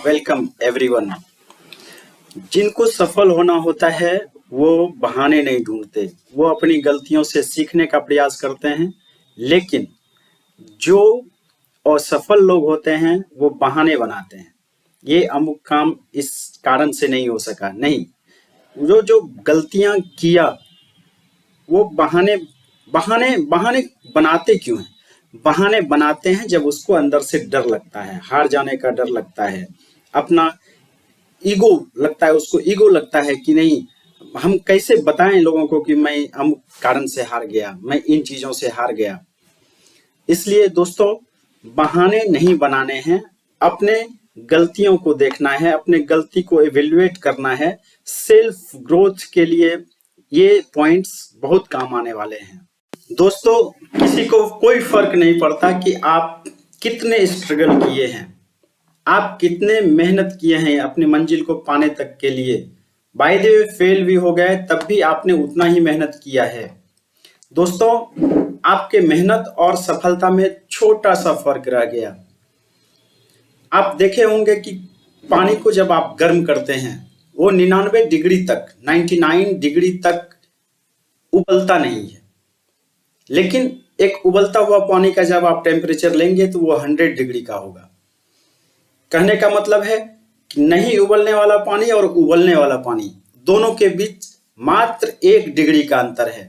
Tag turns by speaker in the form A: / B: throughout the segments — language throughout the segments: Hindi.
A: Welcome everyone. जिनको सफल होना होता है वो बहाने नहीं ढूंढते, वो अपनी गलतियों से सीखने का प्रयास करते हैं। लेकिन जो असफल लोग होते हैं वो बहाने बनाते हैं, ये अमुक काम इस कारण से नहीं हो सका। नहीं, जो जो गलतियां किया वो बहाने बहाने बहाने बनाते क्यों हैं? बहाने बनाते हैं जब उसको अंदर से डर लगता है, हार जाने का डर लगता है, अपना ईगो लगता है, उसको ईगो लगता है कि नहीं, हम कैसे बताएं लोगों को कि मैं अमुक कारण से हार गया, मैं इन चीजों से हार गया। इसलिए दोस्तों, बहाने नहीं बनाने हैं, अपने गलतियों को देखना है, अपने गलती को इवेल्युएट करना है। सेल्फ ग्रोथ के लिए ये पॉइंट्स बहुत काम आने वाले हैं। दोस्तों, किसी को कोई फर्क नहीं पड़ता कि आप कितने स्ट्रगल किए हैं, आप कितने मेहनत किए हैं अपनी मंजिल को पाने तक के लिए। बाय द वे, फेल भी हो गए तब भी आपने उतना ही मेहनत किया है। दोस्तों, आपके मेहनत और सफलता में छोटा सा फर्क रह गया। आप देखे होंगे कि पानी को जब आप गर्म करते हैं वो 99 डिग्री तक, 99 डिग्री तक उबलता नहीं है। लेकिन एक उबलता हुआ पानी का जब आप टेम्परेचर लेंगे तो वो 100 डिग्री का होगा। कहने का मतलब है कि नहीं उबलने वाला पानी और उबलने वाला पानी दोनों के बीच मात्र 1 डिग्री का अंतर है।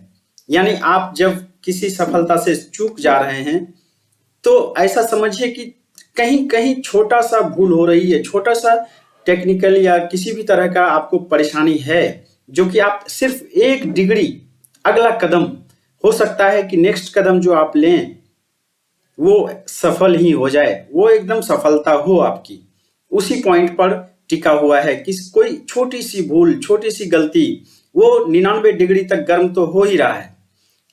A: यानी आप जब किसी सफलता से चूक जा रहे हैं तो ऐसा समझिए कि कहीं कहीं छोटा सा भूल हो रही है, छोटा सा टेक्निकल या किसी भी तरह का आपको परेशानी है, जो कि आप सिर्फ 1 डिग्री अगला कदम हो सकता है कि नेक्स्ट कदम जो आप लें वो सफल ही हो जाए, वो एकदम सफलता हो आपकी। उसी पॉइंट पर टिका हुआ है कि कोई छोटी सी भूल, छोटी सी गलती, वो 99 डिग्री तक गर्म तो हो ही रहा है,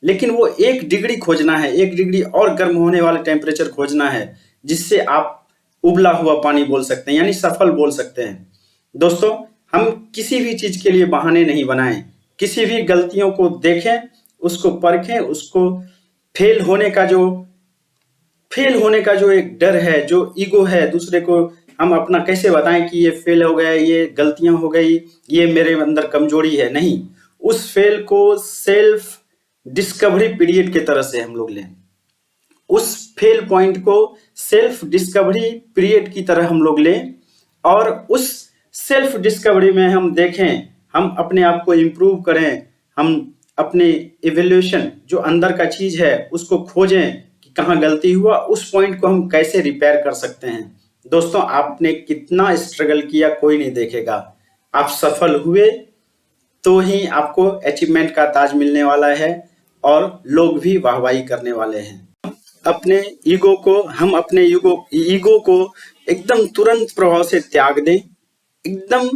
A: लेकिन वो 1 डिग्री खोजना है, 1 डिग्री और गर्म होने वाला टेम्परेचर खोजना है, जिससे आप उबला हुआ पानी बोल सकते हैं, यानी सफल बोल सकते हैं। दोस्तों, हम किसी भी चीज के लिए बहाने नहीं बनाएं, किसी भी गलतियों को देखें, उसको परखें, उसको फेल होने का जो एक डर है, जो ईगो है, दूसरे को हम अपना कैसे बताएं कि ये फेल हो गया, ये गलतियां हो गई, ये मेरे अंदर कमजोरी है। नहीं, उस फेल को सेल्फ डिस्कवरी पीरियड के तरह से हम लोग लें, उस फेल पॉइंट को सेल्फ डिस्कवरी पीरियड की तरह हम लोग लें, और उस सेल्फ डिस्कवरी में हम देखें, हम अपने आप को इम्प्रूव करें, हम अपने इवैल्यूएशन जो अंदर का चीज है उसको खोजें कि कहाँ गलती हुआ, उस पॉइंट को हम कैसे रिपेयर कर सकते हैं। दोस्तों, आपने कितना स्ट्रगल किया कोई नहीं देखेगा, आप सफल हुए तो ही आपको अचीवमेंट का ताज मिलने वाला है और लोग भी वाहवाही करने वाले हैं। अपने ईगो को एकदम तुरंत प्रभाव से त्याग दें, एकदम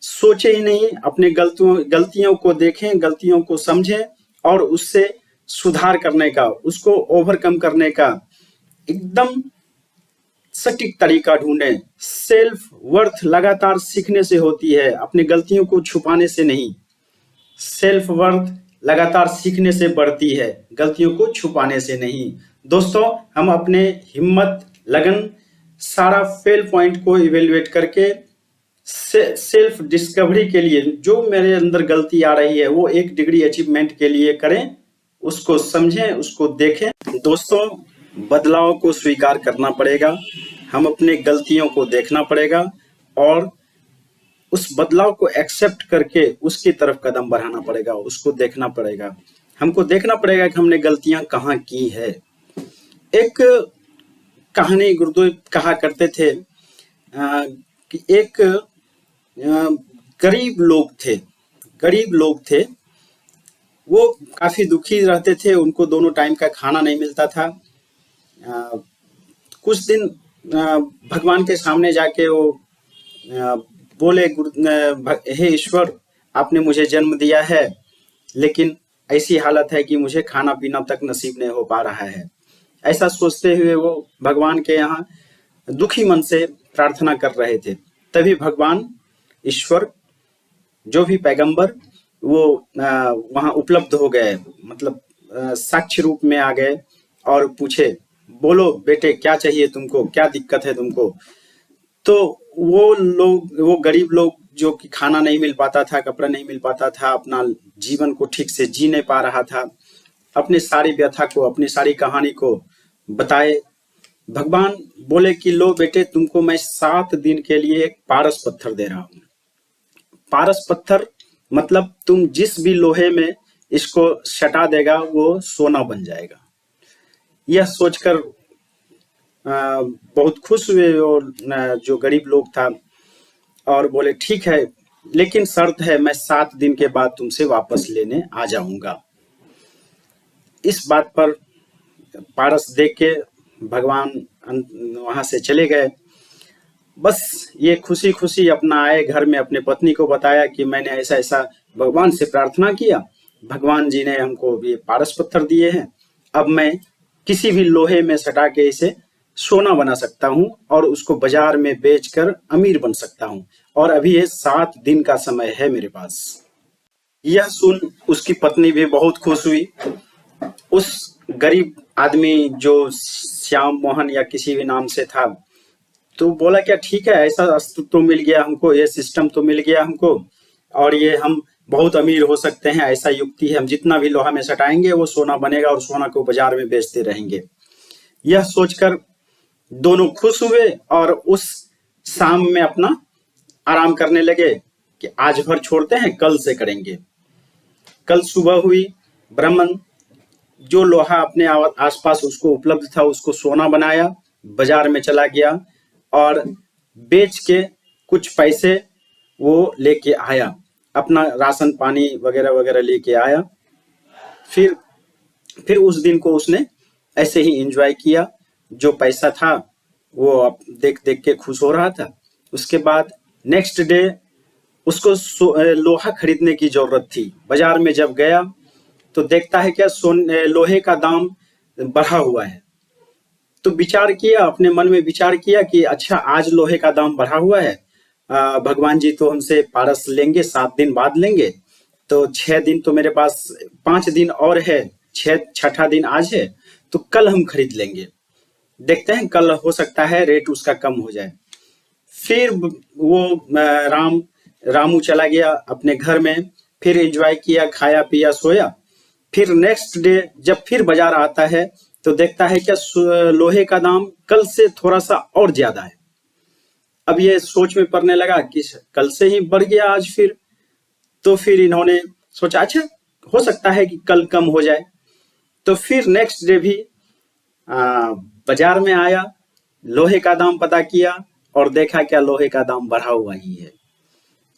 A: सोचे ही नहीं, अपने गलतियों को देखें, गलतियों को समझें और उससे सुधार करने का, उसको ओवरकम करने का एकदम सटीक तरीका ढूंढें। सेल्फ वर्थ लगातार सीखने से होती है, अपनी गलतियों को छुपाने से नहीं। सेल्फ वर्थ लगातार सीखने से बढ़ती है, गलतियों को छुपाने से नहीं। दोस्तों, हम अपने हिम्मत, लगन, सारा फेल पॉइंट को इवेल्युएट करके सेल्फ डिस्कवरी के लिए, जो मेरे अंदर गलती आ रही है वो 1 डिग्री अचीवमेंट के लिए करें, उसको समझें, उसको देखें। दोस्तों, बदलाव को स्वीकार करना पड़ेगा, हम अपने गलतियों को देखना पड़ेगा और उस बदलाव को एक्सेप्ट करके उसकी तरफ कदम बढ़ाना पड़ेगा, उसको देखना पड़ेगा। हमको देखना पड़ेगा कि हमने गलतियां कहाँ की है। एक कहानी गुरुदेव कहा करते थे कि एक गरीब लोग थे, वो काफी दुखी रहते थे, उनको दोनों टाइम का खाना नहीं मिलता था। कुछ दिन भगवान के सामने जाके वो बोले, हे ईश्वर, आपने मुझे जन्म दिया है, लेकिन ऐसी हालत है कि मुझे खाना पीना तक नसीब नहीं हो पा रहा है। ऐसा सोचते हुए वो भगवान के यहाँ दुखी मन से प्रार्थना कर रहे थे। तभी भगवान ईश्वर, जो भी पैगंबर, वो वहां उपलब्ध हो गए, मतलब साक्ष्य रूप में आ गए और पूछे बोलो बेटे क्या चाहिए तुमको, क्या दिक्कत है तुमको। तो वो लोग, वो गरीब लोग जो कि खाना नहीं मिल पाता था, कपड़ा नहीं मिल पाता था, अपना जीवन को ठीक से जी नहीं पा रहा था, अपनी सारी व्यथा को, अपनी सारी कहानी को बताए। भगवान बोले कि लो बेटे, तुमको मैं 7 दिन के लिए एक पारस पत्थर दे रहा हूँ। पारस पत्थर मतलब तुम जिस भी लोहे में इसको सटा देगा वो सोना बन जाएगा। यह सोचकर बहुत खुश हुए और जो गरीब लोग था, और बोले ठीक है, लेकिन शर्त है मैं 7 दिन के बाद तुमसे वापस लेने आ जाऊंगा। इस बात पर पारस देख के भगवान वहां से चले गए। बस ये खुशी खुशी अपना आए घर में, अपने पत्नी को बताया कि मैंने ऐसा ऐसा भगवान से प्रार्थना किया, भगवान जी ने हमको ये पारस पत्थर दिए हैं, अब मैं किसी भी लोहे में सटा के इसे सोना बना सकता हूँ और उसको बाजार में बेचकर अमीर बन सकता हूँ, और अभी ये 7 दिन का समय है मेरे पास। यह सुन उसकी पत्नी भी बहुत खुश हुई। उस गरीब आदमी जो श्याम मोहन या किसी भी नाम से था, तो बोला क्या ठीक है, ऐसा अस्त्र तो मिल गया हमको, ये सिस्टम तो मिल गया हमको, और ये हम बहुत अमीर हो सकते हैं, ऐसा युक्ति है, हम जितना भी लोहा में सटाएंगे वो सोना बनेगा और सोना को बाजार में बेचते रहेंगे। यह सोचकर दोनों खुश हुए और उस शाम में अपना आराम करने लगे कि आज भर छोड़ते हैं, कल से करेंगे। कल सुबह हुई, ब्राह्मण जो लोहा अपने आसपास उसको उपलब्ध था उसको सोना बनाया, बाजार में चला गया और बेच के कुछ पैसे वो लेके आया, अपना राशन पानी वगैरह वगैरह लेके आया। फिर उस दिन को उसने ऐसे ही एंजॉय किया। जो पैसा था वो देख देख के खुश हो रहा था। उसके बाद नेक्स्ट डे उसको लोहा खरीदने की जरूरत थी। बाजार में जब गया तो देखता है क्या लोहे का दाम बढ़ा हुआ है। तो विचार किया, अपने मन में विचार किया कि अच्छा आज लोहे का दाम बढ़ा हुआ है, भगवान जी तो हमसे पारस लेंगे 7 दिन बाद लेंगे, तो 6 दिन तो मेरे पास, 5 दिन और है, छठा दिन आज है, तो कल हम खरीद लेंगे, देखते हैं कल हो सकता है रेट उसका कम हो जाए। फिर वो रामू चला गया अपने घर में, फिर एंजॉय किया, खाया पिया सोया। फिर नेक्स्ट डे जब फिर बाजार आता है तो देखता है क्या लोहे का दाम कल से थोड़ा सा और ज्यादा है। अब ये सोच में पड़ने लगा कि कल से ही बढ़ गया आज फिर। तो फिर इन्होंने सोचा अच्छा हो सकता है कि कल कम हो जाए। तो फिर नेक्स्ट डे भी बाजार में आया, लोहे का दाम पता किया और देखा क्या लोहे का दाम बढ़ा हुआ ही है।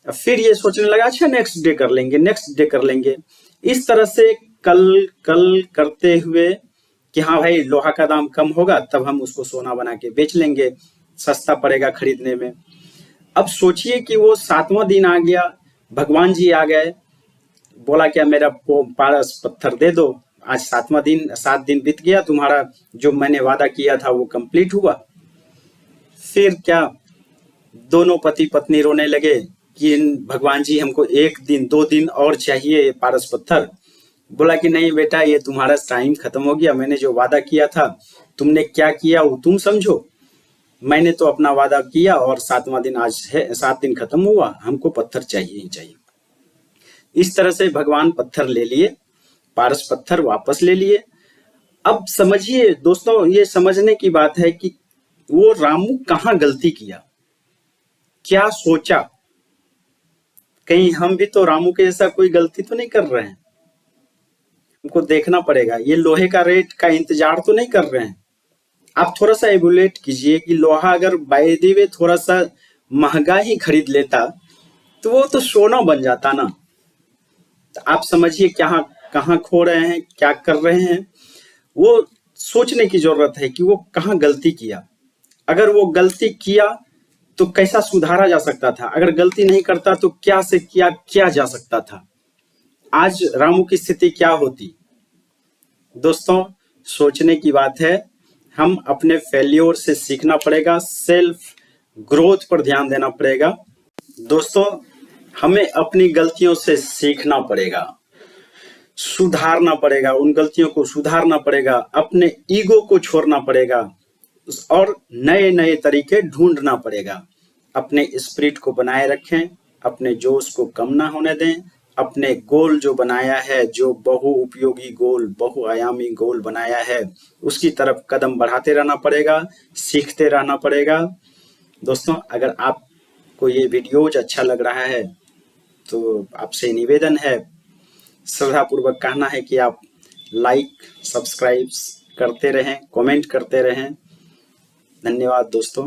A: फिर ये सोचने लगा अच्छा नेक्स्ट डे कर लेंगे, नेक्स्ट डे कर लेंगे। इस तरह से कल कल करते हुए कि हाँ भाई लोहा का दाम कम होगा तब हम उसको सोना बना के बेच लेंगे, सस्ता पड़ेगा खरीदने में। अब सोचिए कि वो 7वां दिन आ गया, भगवान जी आ गए, बोला क्या मेरा पारस पत्थर दे दो, आज 7वां दिन, 7 दिन बीत गया, तुम्हारा जो मैंने वादा किया था वो कंप्लीट हुआ। फिर क्या दोनों पति पत्नी रोने लगे कि भगवान जी हमको 1 दिन 2 दिन और चाहिए पारस पत्थर। बोला कि नहीं बेटा, ये तुम्हारा टाइम खत्म हो गया, मैंने जो वादा किया था, तुमने क्या किया वो तुम समझो, मैंने तो अपना वादा किया और 7वां दिन आज है, 7 दिन खत्म हुआ, हमको पत्थर चाहिए ही चाहिए। इस तरह से भगवान पत्थर ले लिए, पारस पत्थर वापस ले लिए। अब समझिए दोस्तों, ये समझने की बात है कि वो रामू कहाँ गलती किया, क्या सोचा, कहीं हम भी तो रामू के जैसा कोई गलती तो नहीं कर रहे हैं। हमको देखना पड़ेगा, ये लोहे का रेट का इंतजार तो नहीं कर रहे हैं। आप थोड़ा सा एवुलेट कीजिए कि लोहा अगर बाय द वे थोड़ा सा महंगा ही खरीद लेता तो वो तो सोना बन जाता ना। तो आप समझिए कहाँ खो रहे हैं, क्या कर रहे हैं। वो सोचने की जरूरत है कि वो कहाँ गलती किया। अगर वो गलती किया तो कैसा सुधारा जा सकता था, अगर गलती नहीं करता तो क्या से क्या किया जा सकता था, आज रामू की स्थिति क्या होती। दोस्तों सोचने की बात है, हम अपने फेल्योर से सीखना पड़ेगा, सेल्फ ग्रोथ पर ध्यान देना पड़ेगा। दोस्तों हमें अपनी गलतियों से सीखना पड़ेगा। सुधारना पड़ेगा, उन गलतियों को सुधारना पड़ेगा, अपने ईगो को छोड़ना पड़ेगा और नए नए तरीके ढूंढना पड़ेगा। अपने स्पिरिट को बनाए रखें, अपने जोश को कम ना होने दें, अपने गोल जो बनाया है, जो बहुउपयोगी गोल, बहुआयामी गोल बनाया है, उसकी तरफ कदम बढ़ाते रहना पड़ेगा, सीखते रहना पड़ेगा। दोस्तों, अगर आपको ये वीडियोज अच्छा लग रहा है तो आपसे निवेदन है, श्रद्धापूर्वक कहना है कि आप लाइक सब्सक्राइब करते रहें, कमेंट करते रहें। धन्यवाद दोस्तों।